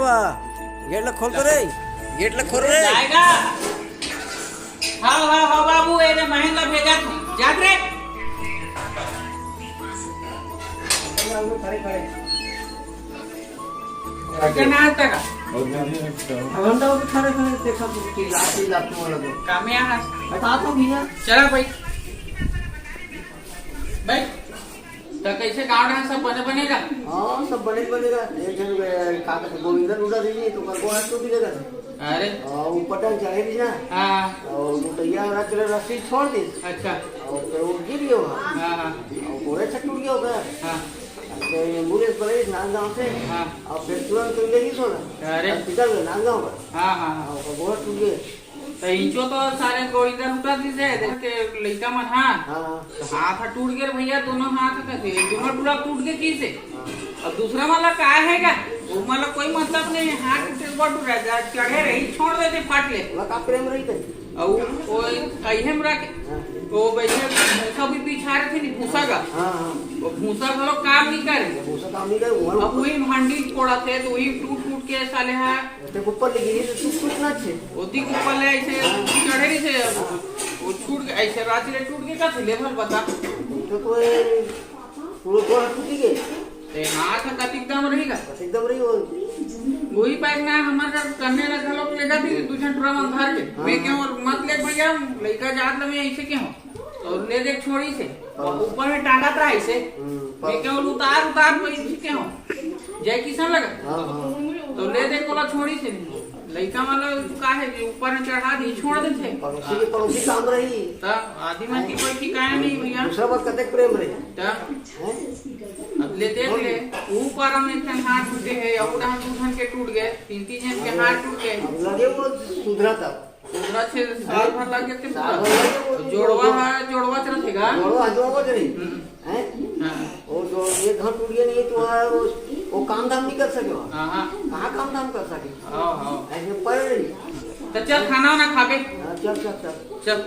बा गेट ला खोल तो रे गेट ला खोल रे जाएगा हाँ बाबू एने महेंद्र भेजा तू जाग रे क्या तक अगंदा वो खड़े खड़े देखा तो की लात वाला को काम यहाँ बता तो भैया चला भाई भाई तो कैसे गाँव ढंग सब बनेगा हाँ सब बनेगा एक जन काका गोविंदा उड़ा दीजिए तो कर गोहा टूट जाएगा अरे वो पटन चढ़े दी ना हाँ और वो तैयार रख ले रस्सी छोड़ दी अच्छा और फिर वो गिर गया हाँ और गोरे से टूट गया होगा हाँ तो एम्बुलेंस बड़ी नांदगांव से हाँ और फिर तुरंत तो लेगी सोना अरे हॉस्पिटल में नांदगांव पर हाँ हाँ हाँ और गोहा टूट गया तो इंचो तो सारे गोविंदा उठा दी से देखते लड़का मन हाँ हाँ तो हाथ टूट गए भैया दोनों हाथ कैसे दोनों पूरा टूट गए की से और दूसरा वाला का है क्या वो मतलब कोई मतलब नहीं है हाथ टूट रहा चढ़े रही छोड़ देते फाट ले का प्रेम रही थी और वो कहीं में रख वो वैसे भूसा भी पीछा रहे थे नहीं भूसा का हाँ वो भूसा का लोग काम नहीं करे भूसा काम नहीं करे अब वही हांडी फोड़ा थे तो वही टूट के साले है ते ऊपर लगी तो टूट ना छे ओती के ऊपर ले ऐसे चढ़े नहीं थे वो छूट गए ऐसे रात ले टूट के का थे लेवल बता तो कोई पूरा गोहा टूट गए ते हाथ का एकदम रहेगा एकदम रही वो वही पैक ना हमारा करने लगा लोग ले जाती है दूसरा ट्रम अंधार के मैं क्यों मत ले भैया लड़का जात में ऐसे क्यों और ले दे छोड़ी से ऊपर में टांगा था ऐसे मैं क्यों उतार पैसे क्यों जय किसान लगा तो ले दे कोला छोड़ी से लड़का वाला का है ऊपर में चढ़ा दी छोड़ देते पड़ोसी काम रही तब आदि में की कोई ठिकाना नहीं भैया दूसरा बात कते प्रेम रही तब अब ले देख ले ऊपर हम एक हाथ टूटे है और हम दूसरे के टूट गए तीन जन के हाथ टूट गए लगे वो सुधरा था दूसरा छे साल भर लग गए थे जोड़वा चल थेगा जोड़वा हजवा को नहीं हैं और जो ये घर टूट गया नहीं तो वो काम धाम नहीं कर सके हां कहां काम धाम कर सके हां ऐसे पड़ रही तो चल खाना ना खाबे चल चल